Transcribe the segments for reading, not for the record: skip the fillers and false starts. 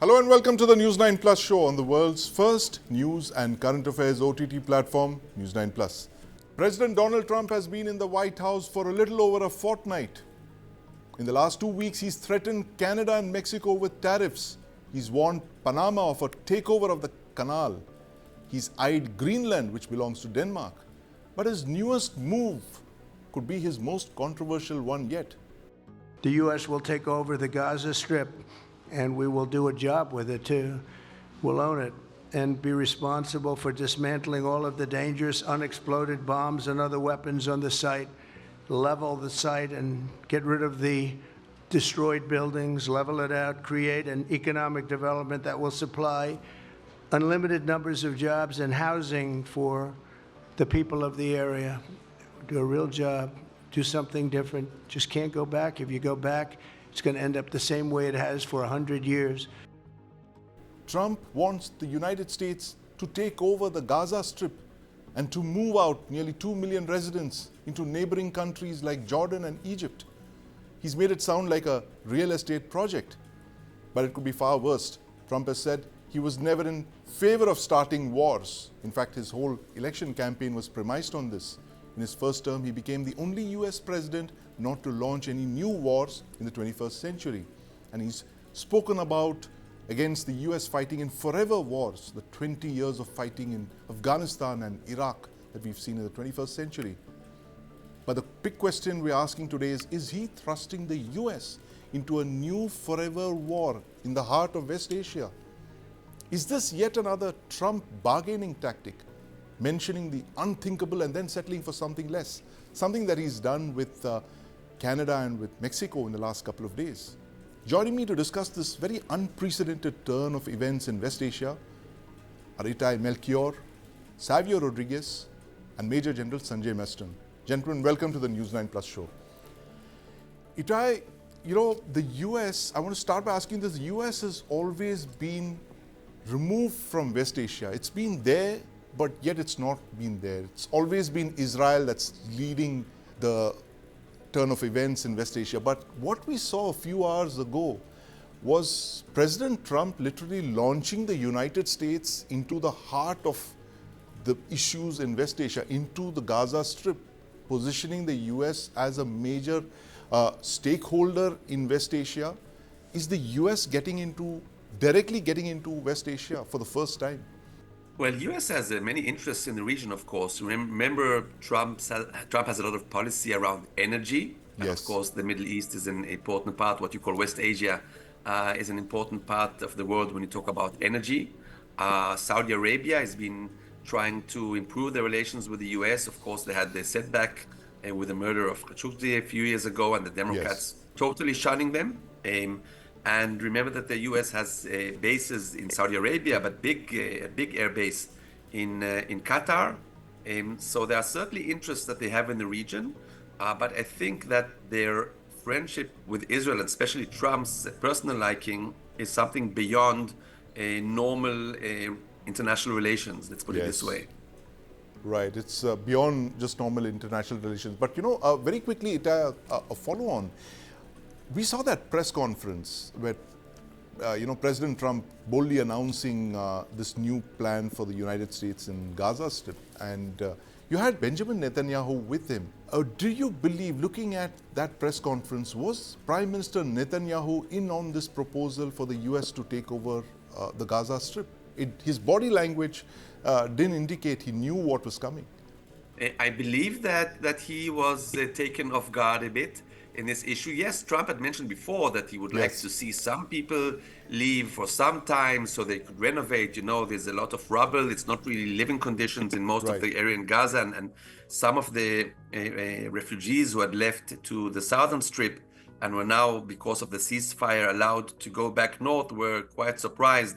Hello and welcome to the News9 Plus show on the world's first news and current affairs OTT platform, News9 Plus. President Donald Trump has been in the White House for a little over a fortnight. In the last 2 weeks, he's threatened Canada and Mexico with tariffs. He's warned Panama of a takeover of the canal. He's eyed Greenland, which belongs to Denmark. But his newest move could be his most controversial one yet. The U.S. will take over the Gaza Strip, and we will do a job with it, too. We'll own it and be responsible for dismantling all of the dangerous unexploded bombs and other weapons on the site, level the site and get rid of the destroyed buildings, level it out, create an economic development that will supply unlimited numbers of jobs and housing for the people of the area. Do a real job, do something different. Just can't go back. If you go back, it's going to end up the same way it has for 100 years. Trump wants the United States to take over the Gaza Strip and to move out nearly 2 million residents into neighboring countries like Jordan and Egypt. He's made it sound like a real estate project, but it could be far worse. Trump has said he was never in favor of starting wars. In fact, his whole election campaign was premised on this. In his first term, he became the only US president not to launch any new wars in the 21st century. And he's spoken about against the US fighting in forever wars, the 20 years of fighting in Afghanistan and Iraq that we've seen in the 21st century. But the big question we're asking today is he thrusting the US into a new forever war in the heart of West Asia? Is this yet another Trump bargaining tactic, mentioning the unthinkable and then settling for something less? Something that he's done with Canada and with Mexico in the last couple of days. Joining me to discuss this very unprecedented turn of events in West Asia are Itai Melchior, Savio Rodriguez, and Major General Sanjay Meston. Gentlemen, welcome to the News9 Plus show. Itai, the US, I want to start by asking this. The US has always been removed from West Asia. It's been there, but yet it's not been there. It's always been Israel that's leading the turn of events in West Asia. But what we saw a few hours ago was President Trump literally launching the United States into the heart of the issues in West Asia, into the Gaza Strip, positioning the US as a major stakeholder in West Asia. Is the US directly getting into West Asia for the first time? Well, U.S. has many interests in the region, of course. Remember, Trump has a lot of policy around energy. And Yes. of course, the Middle East is an important part. What you call West Asia is an important part of the world when you talk about energy. Saudi Arabia has been trying to improve their relations with the U.S. Of course, they had the setback with the murder of Khashoggi a few years ago, and the Democrats totally shunning them. And remember that the U.S. has bases in Saudi Arabia, but big air base in Qatar. So there are certainly interests that they have in the region. But I think that their friendship with Israel, and especially Trump's personal liking, is something beyond normal international relations. Let's put it this way. Right, it's beyond just normal international relations. But very quickly, a follow-on. We saw that press conference where, President Trump boldly announcing this new plan for the United States in Gaza Strip. And you had Benjamin Netanyahu with him. Do you believe, looking at that press conference, was Prime Minister Netanyahu in on this proposal for the US to take over the Gaza Strip? His body language didn't indicate he knew what was coming. I believe that he was taken off guard a bit in this issue. Yes, Trump had mentioned before that he would like to see some people leave for some time so they could renovate. There's a lot of rubble. It's not really living conditions in most of the area in Gaza. And some of the refugees who had left to the southern strip and were now, because of the ceasefire, allowed to go back north were quite surprised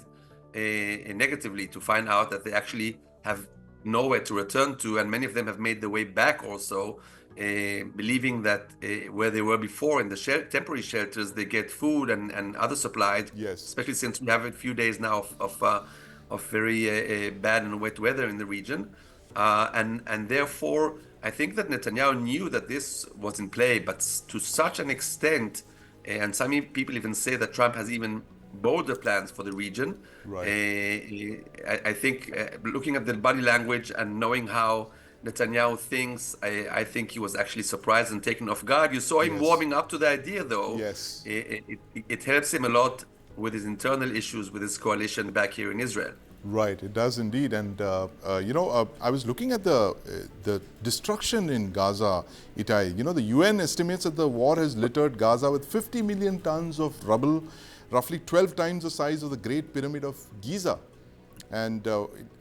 negatively to find out that they actually have nowhere to return to, and many of them have made their way back also, believing that where they were before in the temporary shelters, they get food and other supplies. Yes. Especially since we have a few days now of very bad and wet weather in the region, and therefore I think that Netanyahu knew that this was in play, but to such an extent, and some people even say that Trump has even border plans for the region. Right. I think looking at the body language and knowing how Netanyahu thinks, I think he was actually surprised and taken off guard. You saw him Yes. warming up to the idea, though. Yes. It helps him a lot with his internal issues with his coalition back here in Israel. Right, it does indeed. And, I was looking at the destruction in Gaza, Itai. You know, the UN estimates that the war has littered Gaza with 50 million tons of rubble, roughly 12 times the size of the Great Pyramid of Giza. And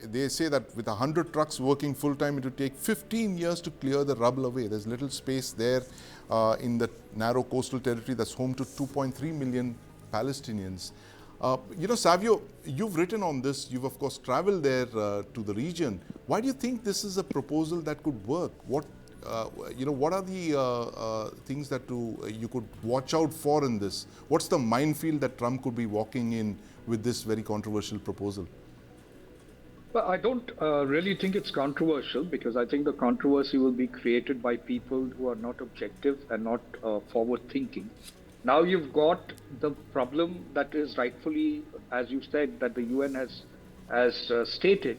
they say that with 100 trucks working full-time, it would take 15 years to clear the rubble away. There's little space there in the narrow coastal territory that's home to 2.3 million Palestinians. Savio, you've written on this. You've, of course, traveled there to the region. Why do you think this is a proposal that could work? What are the things that you could watch out for in this? What's the minefield that Trump could be walking in with this very controversial proposal? Well, I don't really think it's controversial, because I think the controversy will be created by people who are not objective and not forward-thinking. Now you've got the problem that is rightfully, as you said, that the UN has stated.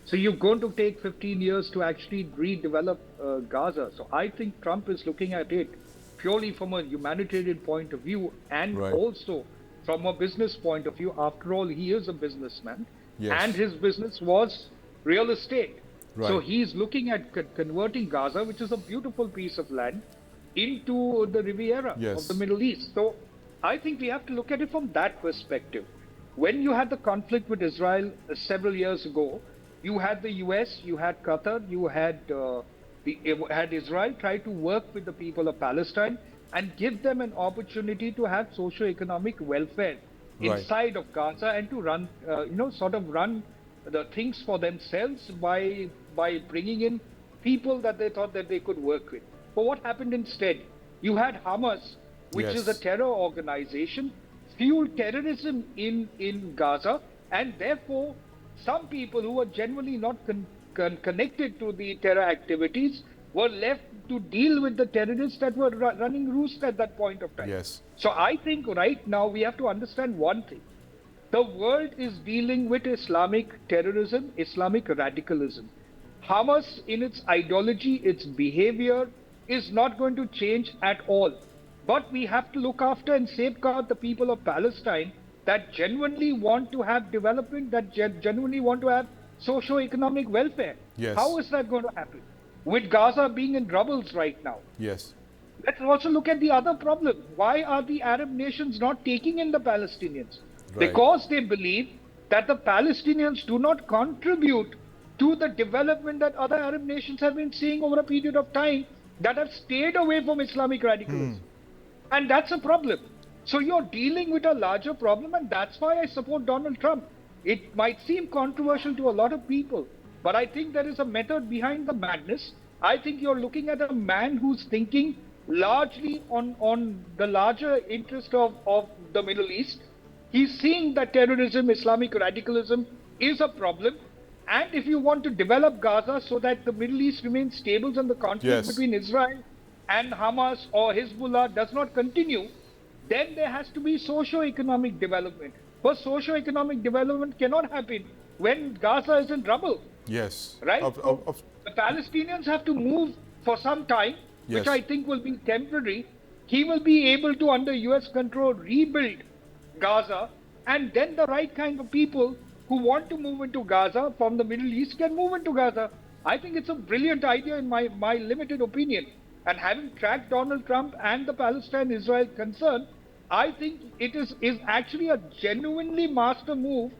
So you're going to take 15 years to actually redevelop Gaza. So I think Trump is looking at it purely from a humanitarian point of view, and also from a business point of view. After all, he is a businessman. Yes. And his business was real estate. Right. So he's looking at converting Gaza, which is a beautiful piece of land, into the Riviera of the Middle East. So I think we have to look at it from that perspective. When you had the conflict with Israel several years ago, you had the US, you had Qatar, you had Israel try to work with the people of Palestine and give them an opportunity to have socio-economic welfare inside of Gaza, and to run, run the things for themselves by bringing in people that they thought that they could work with. But what happened instead? You had Hamas, which is a terror organization, fueled terrorism in Gaza, and therefore some people who were genuinely not connected to the terror activities were left to deal with the terrorists that were running roost at that point of time. Yes. So I think right now we have to understand one thing. The world is dealing with Islamic terrorism, Islamic radicalism. Hamas, in its ideology, its behavior, is not going to change at all. But we have to look after and safeguard the people of Palestine that genuinely want to have development, that genuinely want to have socio-economic welfare. Yes. How is that going to happen? With Gaza being in troubles right now. Yes. Let's also look at the other problem. Why are the Arab nations not taking in the Palestinians? Right. Because they believe that the Palestinians do not contribute to the development that other Arab nations have been seeing over a period of time, that have stayed away from Islamic radicalism. And that's a problem. So you're dealing with a larger problem, and that's why I support Donald Trump. It might seem controversial to a lot of people, but I think there is a method behind the madness. I think you're looking at a man who's thinking largely on the larger interest of the Middle East. He's seeing that terrorism, Islamic radicalism is a problem. And if you want to develop Gaza so that the Middle East remains stable and the conflict between Israel and Hamas or Hezbollah does not continue, then there has to be socio-economic development. But socio-economic development cannot happen when Gaza is in trouble. Yes. Right? The Palestinians have to move for some time, which I think will be temporary. He will be able to, under US control, rebuild Gaza, and then the right kind of people who want to move into Gaza from the Middle East can move into Gaza. I think it's a brilliant idea in my limited opinion. And having tracked Donald Trump and the Palestine-Israel concern, I think it is actually a genuinely master move,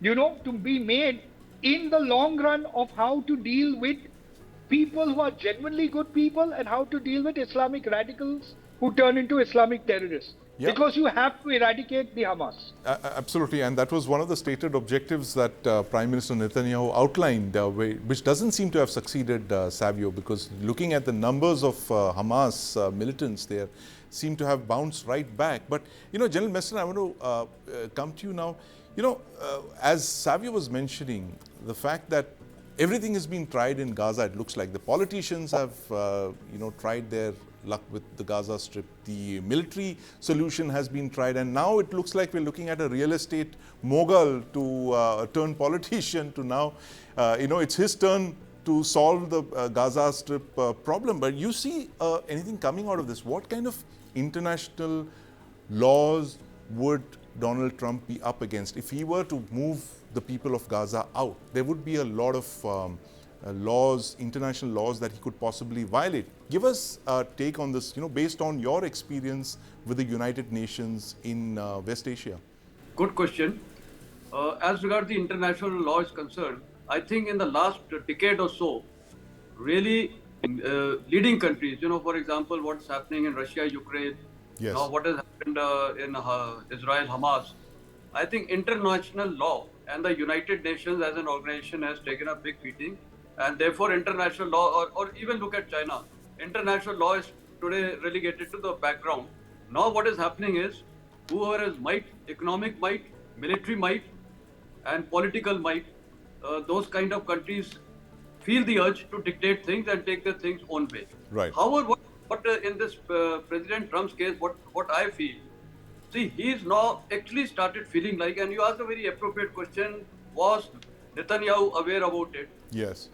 to be made in the long run of how to deal with people who are genuinely good people and how to deal with Islamic radicals who turn into Islamic terrorists. Yeah. Because you have to eradicate the Hamas. Absolutely, and that was one of the stated objectives that Prime Minister Netanyahu outlined, which doesn't seem to have succeeded, Savio, because looking at the numbers of Hamas militants there seem to have bounced right back. But, General Meston, I want to come to you now. As Savio was mentioning, the fact that everything has been tried in Gaza. It looks like the politicians have, tried their luck with the Gaza Strip. The military solution has been tried, and now it looks like we're looking at a real estate mogul to turn politician to now, it's his turn to solve the Gaza Strip problem. But you see anything coming out of this? What kind of international laws would Donald Trump be up against if he were to move the people of Gaza out? There would be a lot of laws, international laws that he could possibly violate. Give us a take on this, based on your experience with the United Nations in West Asia. Good question. As regards the international law is concerned, I think in the last decade or so, really leading countries, for example, what's happening in Russia, Ukraine, Yes. now what has happened in Israel, Hamas, I think international law and the United Nations as an organization has taken a big beating, and therefore international law, or even look at China, international law is today relegated to the background. Now what is happening is whoever has might, economic might, military might, and political might, those kind of countries feel the urge to dictate things and take their things own way. Right. However, what in this President Trump's case, what I feel, see, he's now actually started feeling like, and you asked a very appropriate question, was Netanyahu aware about it? Yes.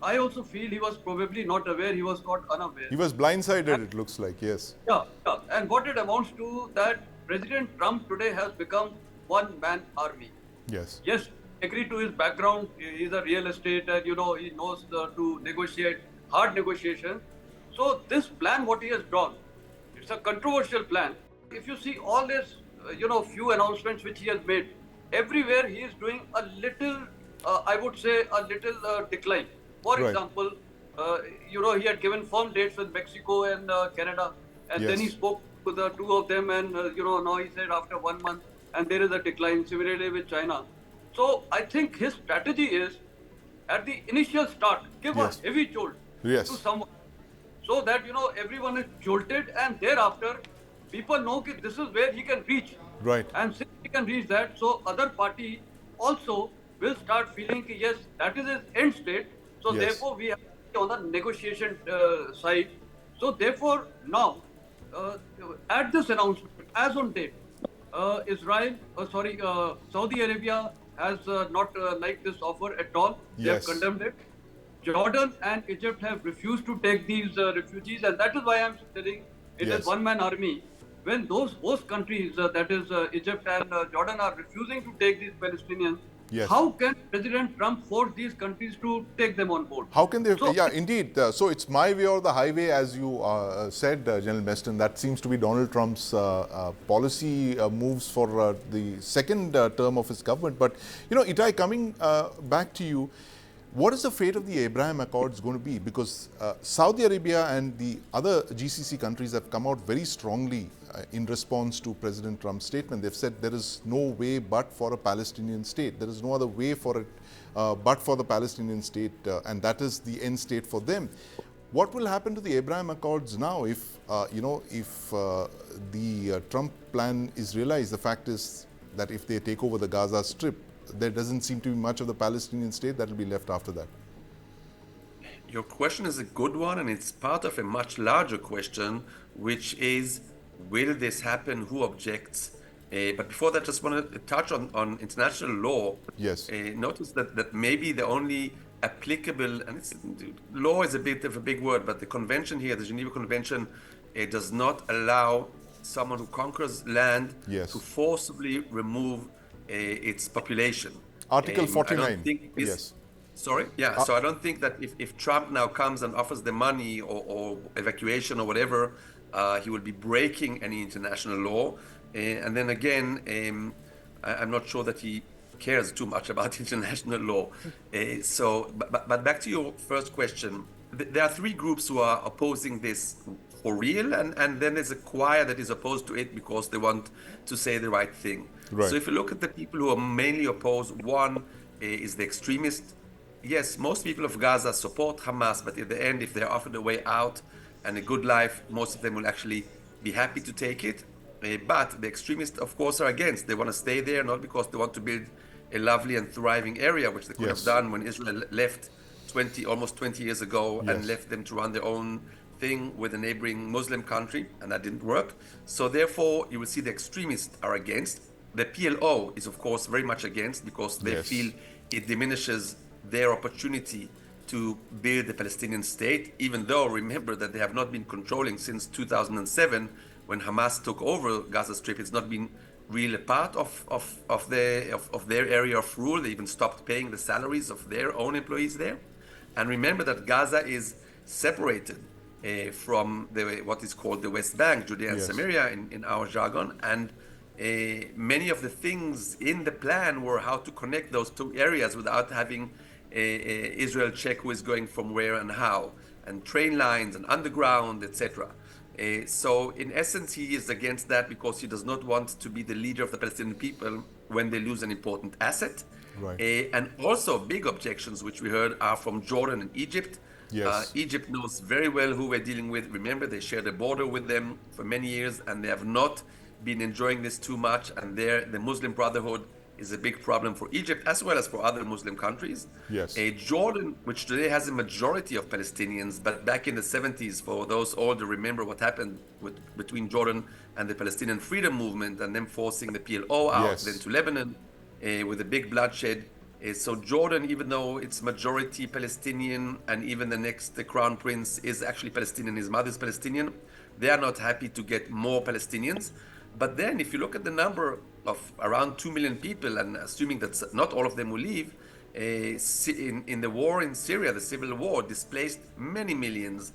I also feel he was probably not aware, he was caught unaware. He was blindsided, it looks like, yes. Yeah. And what it amounts to that President Trump today has become one-man army. Yes. Yes, agree to his background, he's a real estate and he knows to negotiate, hard negotiation. So this plan what he has drawn, it's a controversial plan. If you see all his, few announcements which he has made, everywhere he is doing a little, I would say a little decline. For Right. example, he had given firm dates with Mexico and Canada, and then he Yes. spoke to the two of them, and now he said after 1 month, and there is a decline. Similarly with China. So I think his strategy is, at the initial start, give Yes. a heavy jolt Yes. to someone, so that everyone is jolted, and thereafter people know that this is where he can reach. Right. And since he can reach that, so other party also will start feeling that yes, that is his end state. So Yes. therefore we have to be on the negotiation side. So therefore now, at this announcement, as on date, Saudi Arabia has not liked this offer at all. They have Yes. condemned it. Jordan and Egypt have refused to take these refugees, and that is why I'm telling it Yes. is one-man army. When those both countries, that is Egypt and Jordan, are refusing to take these Palestinians, Yes. how can President Trump force these countries to take them on board? How can they? So- Yeah, indeed. So it's my way or the highway, as you said, General Meston. That seems to be Donald Trump's policy moves for the second term of his government. But, Itai, coming back to you, what is the fate of the Abraham Accords going to be? Because Saudi Arabia and the other GCC countries have come out very strongly in response to President Trump's statement. They've said there is no way but for a Palestinian state. There is no other way for it but for the Palestinian state, and that is the end state for them. What will happen to the Abraham Accords now if, the Trump plan is realized? The fact is that if they take over the Gaza Strip, there doesn't seem to be much of the Palestinian state that will be left after that. Your question is a good one, and it's part of a much larger question, which is, will this happen? Who objects? But before that, just want to touch on international law. Yes. Notice that maybe the only applicable, and law is a bit of a big word, but the convention here, the Geneva Convention, does not allow someone who conquers land Yes. to forcibly remove its population. Article I 49. don't think this- Yes. Sorry? Yeah, so I don't think that if Trump now comes and offers the money or evacuation or whatever, he will be breaking any international law. And then again, I'm not sure that he cares too much about international law. But back to your first question, there are three groups who are opposing this for real, and then there's a choir that is opposed to it because they want to say the right thing. Right. So if you look at the people who are mainly opposed, one is the extremist. Yes, most people of Gaza support Hamas, but at the end, if they're offered a way out and a good life, most of them will actually be happy to take it. But the extremists, of course, are against. They want to stay there, not because they want to build a lovely and thriving area, which they could Yes. have done when Israel left almost 20 years ago, and Yes. left them to run their own thing with a neighboring Muslim country, and that didn't work. So therefore, you will see the extremists are against. The PLO is, of course, very much against, because they Yes. feel it diminishes their opportunity to build a Palestinian state, even though, remember, that they have not been controlling since 2007, when Hamas took over Gaza Strip. It's not been really a part of their area of rule. They even stopped paying the salaries of their own employees there. And remember that Gaza is separated from what is called the West Bank, Judea and Yes. Samaria in our jargon. And many of the things in the plan were how to connect those two areas without having Israel check who is going from where and how, and train lines and underground, etc. So in essence, he is against that because he does not want to be the leader of the Palestinian people when they lose an important asset. Right. And also big objections, which we heard, are from Jordan and Egypt. Yes. Egypt knows very well who we're dealing with. Remember, they shared a border with them for many years, and they have not been enjoying this too much. And the Muslim Brotherhood is a big problem for Egypt, as well as for other Muslim countries. Yes. Jordan, which today has a majority of Palestinians, but back in the 70s, for those older, remember what happened between Jordan and the Palestinian Freedom Movement, and them forcing the PLO out, Yes. then to Lebanon, with a big bloodshed. So Jordan, even though it's majority Palestinian, and even the crown prince is actually Palestinian, his mother's Palestinian, they are not happy to get more Palestinians. But then if you look at the number of around 2 million people, and assuming that not all of them will leave, in the war in Syria, the civil war, displaced many millions.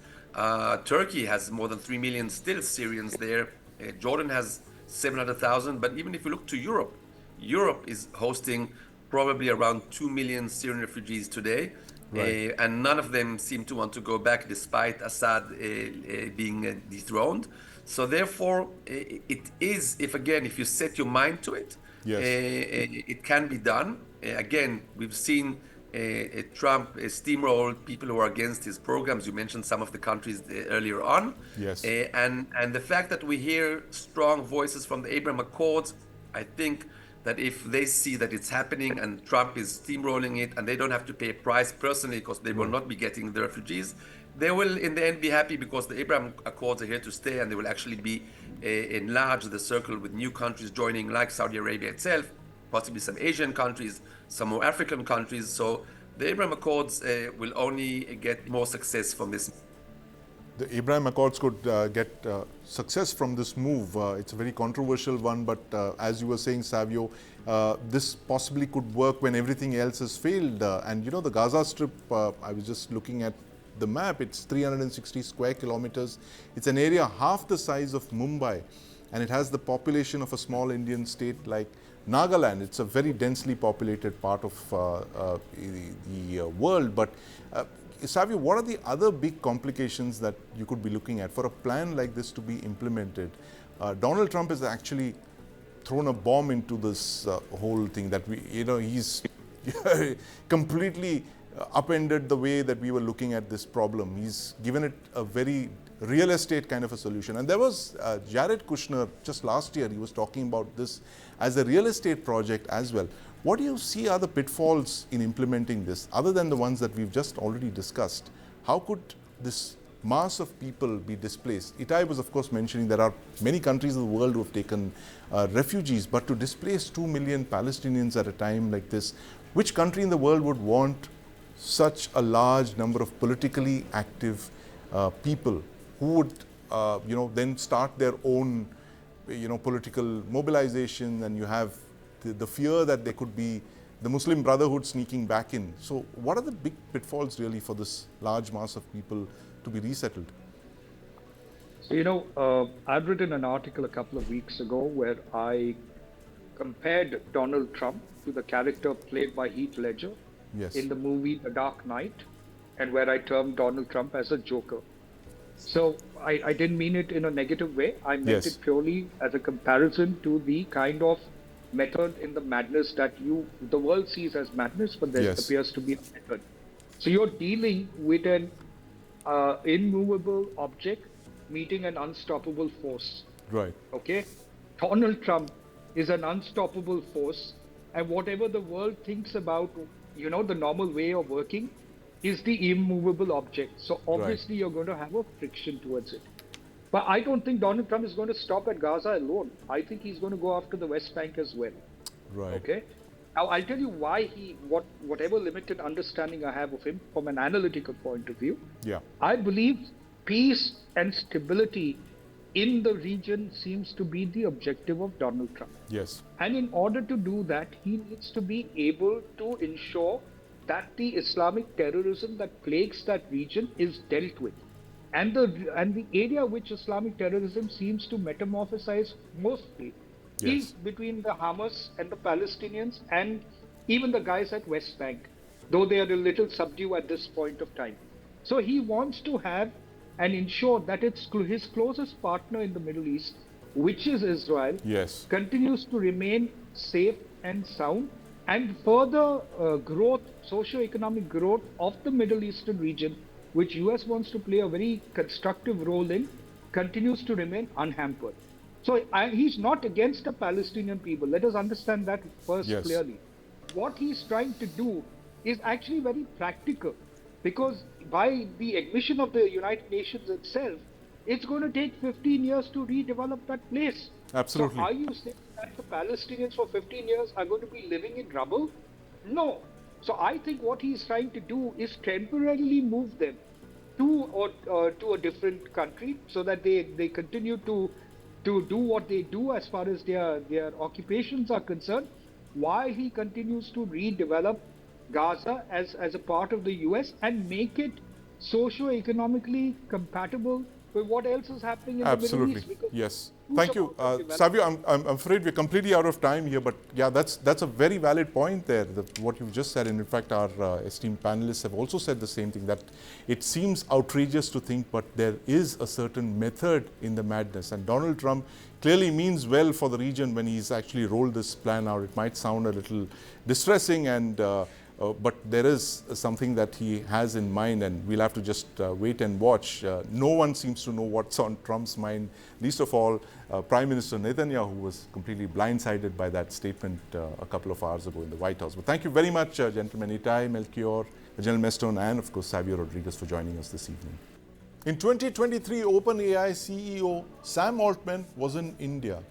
Turkey has more than 3 million still Syrians there. Jordan has 700,000. But even if you look to Europe, Europe is hosting probably around 2 million Syrian refugees today. Right. And none of them seem to want to go back despite Assad being dethroned. So therefore, it is, if you set your mind to it, Yes. it can be done. Again, we've seen Trump steamroll people who are against his programs. You mentioned some of the countries earlier on. Yes. And the fact that we hear strong voices from the Abraham Accords, I think that if they see that it's happening and Trump is steamrolling it, and they don't have to pay a price personally because they will not be getting the refugees, they will in the end be happy, because the Abraham Accords are here to stay, and they will actually be enlarge the circle with new countries joining, like Saudi Arabia itself, possibly some Asian countries, some more African countries. So the Abraham Accords will only get more success from this. The Abraham Accords could get success from this move. It's a very controversial one, but as you were saying, Savio, this possibly could work when everything else has failed. And you know, the Gaza Strip, I was just looking at the map, it's 360 square kilometers. It's an area half the size of Mumbai, and it has the population of a small Indian state like Nagaland. It's a very densely populated part of the world. But Savio, what are the other big complications that you could be looking at for a plan like this to be implemented? Donald Trump has actually thrown a bomb into this whole thing, that he's completely upended the way that we were looking at this problem. He's given it a very real estate kind of a solution. And there was Jared Kushner just last year, he was talking about this as a real estate project as well. What do you see are the pitfalls in implementing this, other than the ones that we've just already discussed? How could this mass of people be displaced? Itai was, of course, mentioning there are many countries in the world who have taken refugees, but to displace 2 million Palestinians at a time like this, which country in the world would want such a large number of politically active people who would, then start their own, political mobilization, and you have the fear that there could be the Muslim Brotherhood sneaking back in. So what are the big pitfalls really for this large mass of people to be resettled? So, I'd written an article a couple of weeks ago where I compared Donald Trump to the character played by Heath Ledger Yes. in the movie The Dark Knight, and where I termed Donald Trump as a Joker. So I didn't mean it in a negative way. I meant Yes. it purely as a comparison to the kind of method in the madness that the world sees as madness, but there Yes. appears to be a method. So you're dealing with an immovable object meeting an unstoppable force. Right. Okay? Donald Trump is an unstoppable force and whatever the world thinks about, the normal way of working is the immovable object. So obviously you're going to have a friction towards it. But I don't think Donald Trump is going to stop at Gaza alone. I think he's going to go after the West Bank as well. Right. Okay. Now I'll tell you why whatever limited understanding I have of him from an analytical point of view. Yeah. I believe peace and stability in the region seems to be the objective of Donald Trump. Yes. And in order to do that, he needs to be able to ensure that the Islamic terrorism that plagues that region is dealt with. And the area which Islamic terrorism seems to metamorphosize mostly is between the Hamas and the Palestinians and even the guys at West Bank, though they are a little subdued at this point of time. So he wants to have and ensure that his closest partner in the Middle East, which is Israel, continues to remain safe and sound, and further growth, socio-economic growth of the Middle Eastern region, which US wants to play a very constructive role in, continues to remain unhampered. So he's not against the Palestinian people. Let us understand that first clearly. What he's trying to do is actually very practical, because by the admission of the United Nations itself, it's going to take 15 years to redevelop that place. Absolutely. So are you saying that the Palestinians for 15 years are going to be living in rubble? No. So I think what he's trying to do is temporarily move them to a different country so that they continue to do what they do as far as their occupations are concerned, while he continues to redevelop Gaza as a part of the US and make it socio-economically compatible with what else is happening in the Middle East. Yes. Thank you. Savio, I'm afraid we're completely out of time here, but yeah, that's a very valid point there, what you've just said. And in fact, our esteemed panelists have also said the same thing, that it seems outrageous to think, but there is a certain method in the madness. And Donald Trump clearly means well for the region when he's actually rolled this plan out. It might sound a little distressing, and but there is something that he has in mind, and we'll have to just wait and watch. No one seems to know what's on Trump's mind, least of all Prime Minister Netanyahu, who was completely blindsided by that statement a couple of hours ago in the White House. But thank you very much, gentlemen, Itai, Melchior, General Mestone, and of course Savio Rodriguez for joining us this evening. In 2023, OpenAI CEO Sam Altman was in India.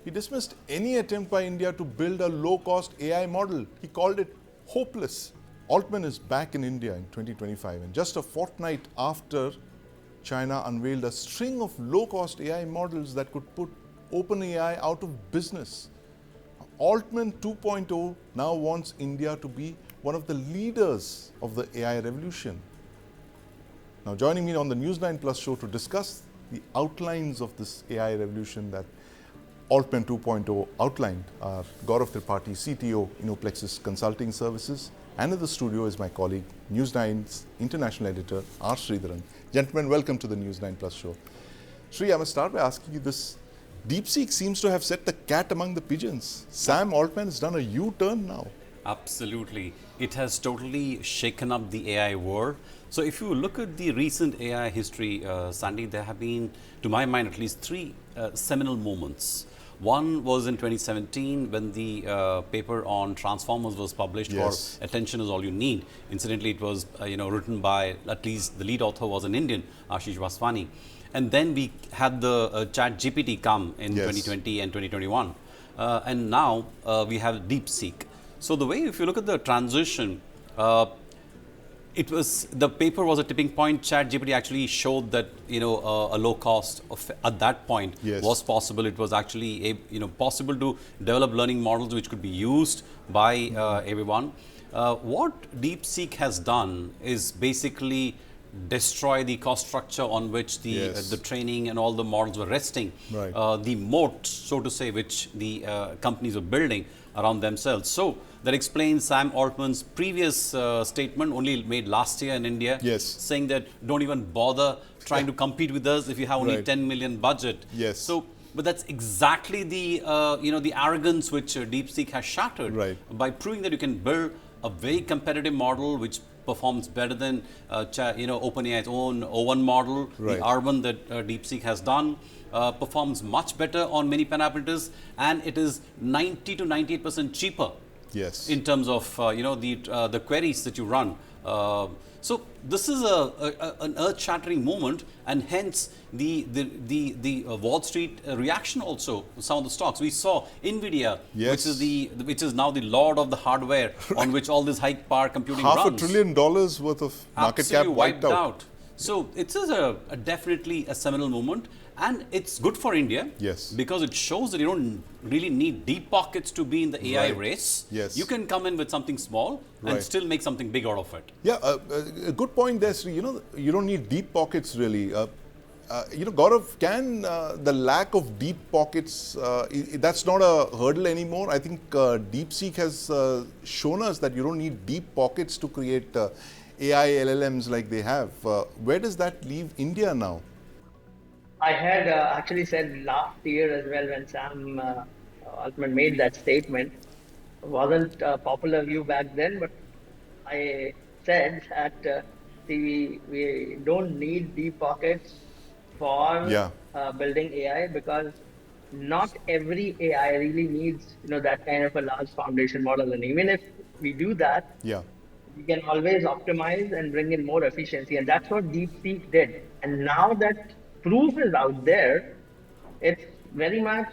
He dismissed any attempt by India to build a low-cost AI model. He called it hopeless. Altman is back in India in 2025, and just a fortnight after China unveiled a string of low-cost AI models that could put OpenAI out of business. Altman 2.0 now wants India to be one of the leaders of the AI revolution. Now, joining me on the News9 Plus show to discuss the outlines of this AI revolution that Altman 2.0 outlined are Gaurav Tripathi, CTO, Innoplexis Consulting Services, and in the studio is my colleague, News9's international editor, R. Sridharan. Gentlemen, welcome to the News9 Plus show. Sri, I must start by asking you this. DeepSeek seems to have set the cat among the pigeons. Sam Altman has done a U-turn now. Absolutely. It has totally shaken up the AI world. So if you look at the recent AI history, Sandy, there have been, to my mind, at least three seminal moments. One was in 2017 when the paper on Transformers was published, or Attention is All You Need. Incidentally, it was written by, at least the lead author was an Indian, Ashish Vaswani. And then we had the Chat GPT come in 2020 and 2021. And now we have DeepSeek. So the way, if you look at the transition, the paper was a tipping point. Chat GPT actually showed that a low cost at that point was possible. It was actually possible to develop learning models which could be used by everyone. What DeepSeek has done is basically destroy the cost structure on which the training and all the models were resting. The moat, so to say, which the companies were building around themselves. So that explains Sam Altman's previous statement, only made last year in India, saying that don't even bother trying to compete with us if you have only 10 million budget. So, but that's exactly the the arrogance which DeepSeek has shattered by proving that you can build a very competitive model which performs better than OpenAI's own O1 model, the R1 that DeepSeek has done. Performs much better on many parameters, and it is 90 to 98% cheaper Yes. in terms of the queries that you run. So this is an earth-shattering moment, and hence the Wall Street reaction also. Some of the stocks we saw, Nvidia, Yes. which is now the lord of the hardware on which all this high power computing $500 runs. billion worth of market cap Absolutely wiped out. So it is definitely a seminal moment, and it's good for India. Yes. Because it shows that you don't really need deep pockets to be in the AI Right. race. Yes. You can come in with something small Right. and still make something big out of it. Yeah, a good point there, Sri. You don't need deep pockets really. Gaurav, can the lack of deep pockets, that's not a hurdle anymore? I think DeepSeek has shown us that you don't need deep pockets to create AI LLMs like they have. Where does that leave India now? I had actually said last year as well when Sam Altman made that statement. Wasn't a popular view back then, but I said that we don't need deep pockets for Yeah. building AI, because not every AI really needs that kind of a large foundation model. And even if we do that, Yeah. we can always optimize and bring in more efficiency. And that's what DeepSeek did. And now that proof is out there, it's very much,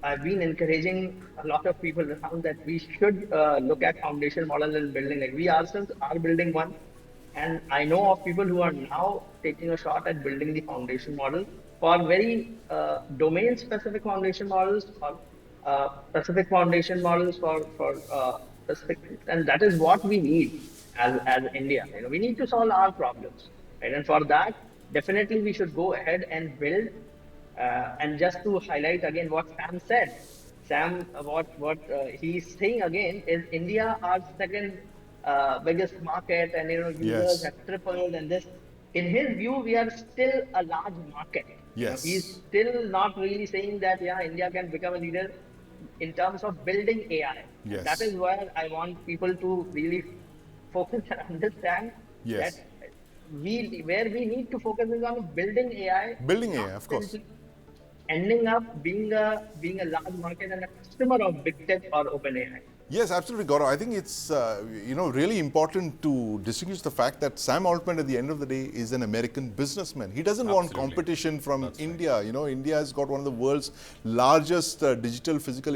I've been encouraging a lot of people around that we should look at foundation models and building. Like we ourselves are building one. And I know of people who are now taking a shot at building the foundation model for very domain specific foundation models, or specific foundation models for specific, and that is what we need as India. We need to solve our problems, right? And for that, definitely we should go ahead and build. And just to highlight again what Sam said, what he's saying again is India, our second biggest market, and users Yes. have tripled. And this, in his view, we are still a large market. Yes. He's still not really saying that India can become a leader in terms of building AI. Yes. That is where I want people to really focus and understand Yes. that where we need to focus is on building AI. Building not AI, of course. simply ending up being a large market and a customer of big tech or open AI. Yes, absolutely, Gaurav. I think it's really important to distinguish the fact that Sam Altman, at the end of the day, is an American businessman. He doesn't want Absolutely. competition from That's India. India has got one of the world's largest digital physical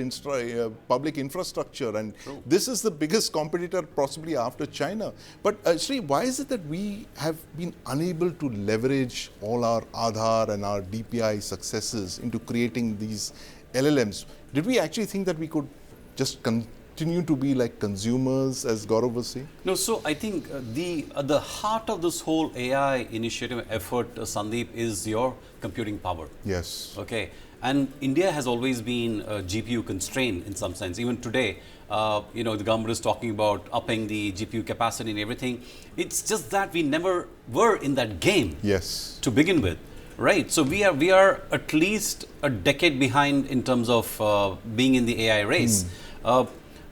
public infrastructure, and this is the biggest competitor possibly after China. But Sri, why is it that we have been unable to leverage all our Aadhaar and our DPI successes into creating these LLMs? Did we actually think that we could just continue to be like consumers, as Gaurav was saying? No, so I think the heart of this whole AI initiative effort, Sandeep, is your computing power. Yes. Okay, and India has always been GPU constrained in some sense. Even today, the government is talking about upping the GPU capacity and everything. It's just that we never were in that game. Yes. To begin with. Right, so we are at least a decade behind in terms of being in the AI race.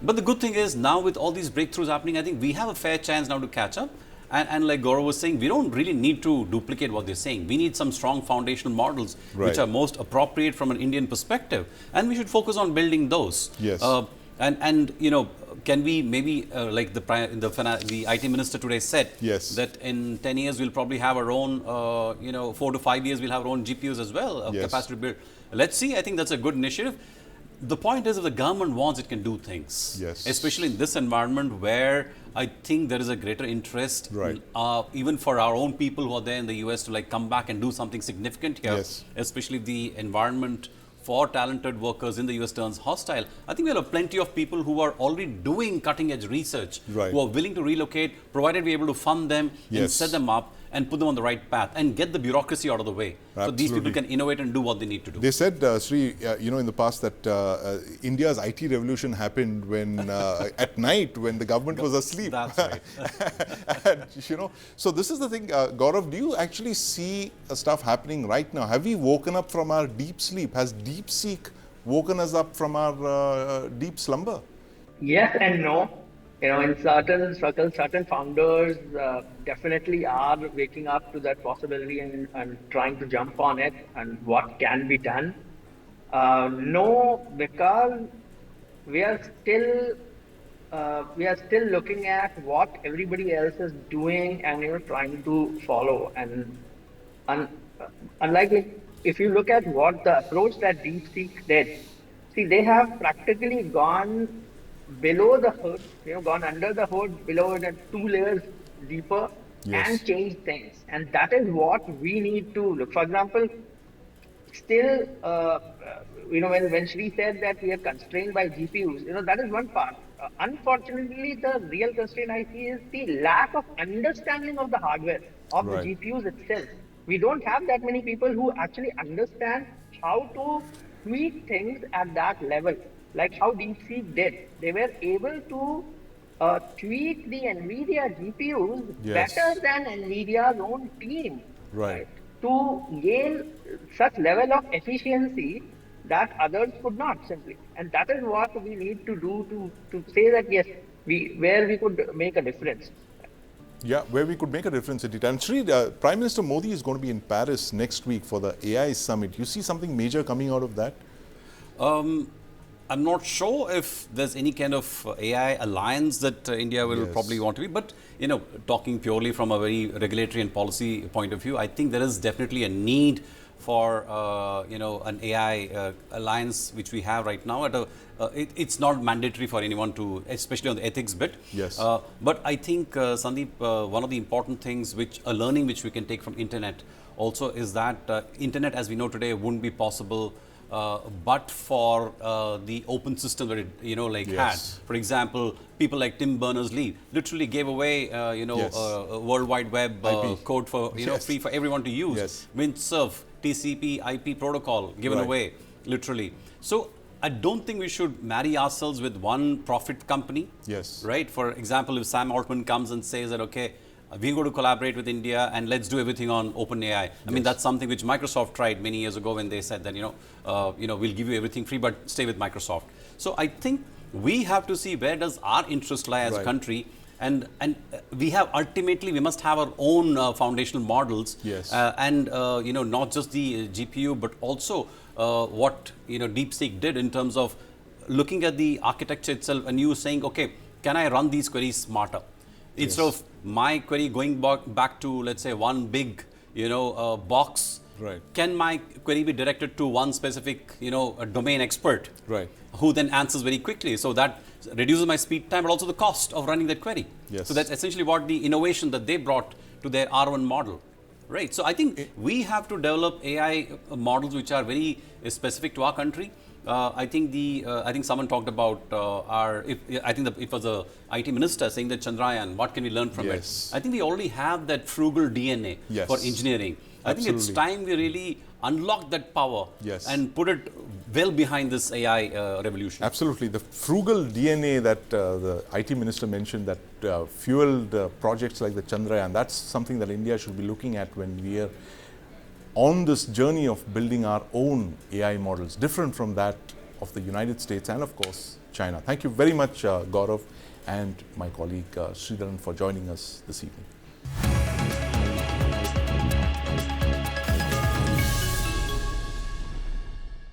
But the good thing is now with all these breakthroughs happening, I think we have a fair chance now to catch up. And like Gaurav was saying, we don't really need to duplicate what they're saying. We need some strong foundational models which Right. are most appropriate from an Indian perspective, and we should focus on building those. Yes. Can we maybe like the IT minister today said Yes. that in 10 years we'll probably have our own 4 to 5 years we'll have our own GPUs as well, Yes. capacity to build. Let's see. I think that's a good initiative. The point is, if the government wants, it can do things. Yes. Especially in this environment where I think there is a greater interest, Right. even for our own people who are there in the US to like come back and do something significant here. Yes. Especially if the environment for talented workers in the US turns hostile. I think we have plenty of people who are already doing cutting edge research, Right. who are willing to relocate, provided we're able to fund them and Yes. set them up and put them on the right path and get the bureaucracy out of the way. So these people Absolutely. can innovate and do what they need to do. They said, Sri, in the past that India's IT revolution happened when at night when the government was asleep. That's right. And, so this is the thing, Gaurav. Do you actually see stuff happening right now? Have we woken up from our deep sleep? Has DeepSeek woken us up from our deep slumber? Yes and no. In certain circles, certain founders definitely are waking up to that possibility and trying to jump on it and what can be done. No, because we are still we are still looking at what everybody else is doing and trying to follow. And un, unlike if you look at what the approach that DeepSeek did, see they have practically gone below the hood, gone under the hood, below it, and 2 layers deeper, and Yes. changed things. And that is what we need to look. For example, still, when Shri said that we are constrained by GPUs, that is one part. Unfortunately, the real constraint I see is the lack of understanding of the hardware, of the Right. GPUs itself. We don't have that many people who actually understand how to tweak things at that level, like how DeepSeek did. They were able to tweak the NVIDIA GPUs better Yes. than NVIDIA's own team, Right. right? To gain such level of efficiency that others could not simply. And that is what we need to do to say that yes, where we could make a difference. Yeah, where we could make a difference in it. And Shri, Prime Minister Modi is going to be in Paris next week for the AI summit. You see something major coming out of that? I'm not sure if there's any kind of AI alliance that India will probably want to be, but talking purely from a very regulatory and policy point of view, I think there is definitely a need for an AI alliance which we have right now. It's not mandatory for anyone to, especially on the ethics bit. Yes. But I think Sandeep, one of the important things a learning which we can take from internet also is that internet as we know today wouldn't be possible but for the open system that it had. For example, people like Tim Berners-Lee literally gave away a World Wide Web code for free for everyone to use. Windsurf, TCP, IP protocol given away literally. So I don't think we should marry ourselves with one profit company. Yes. Right. For example, if Sam Altman comes and says that okay, we're going to collaborate with India and let's do everything on OpenAI. I mean, that's something which Microsoft tried many years ago when they said that, we'll give you everything free, but stay with Microsoft. So I think we have to see where does our interest lie as a country. And we must have our own foundational models. Yes. Not just the GPU, but also what, DeepSeek did in terms of looking at the architecture itself and you saying, okay, can I run these queries smarter? Instead of my query going back to, let's say, one big, box, can my query be directed to one specific, a domain expert, who then answers very quickly? So that reduces my speed time, but also the cost of running that query. So that's essentially what the innovation that they brought to their R1 model. Right. So I think we have to develop AI models which are very specific to our country. I think someone talked about it was a IT minister saying that Chandrayaan, what can we learn from it? I think we already have that frugal DNA for engineering. I think it's time we really unlock that power and put it well behind this AI revolution. Absolutely. The frugal DNA that the IT minister mentioned that fueled projects like the Chandrayaan, that's something that India should be looking at when we are on this journey of building our own AI models, different from that of the United States and, of course, China. Thank you very much, Gaurav, and my colleague Sridharan for joining us this evening.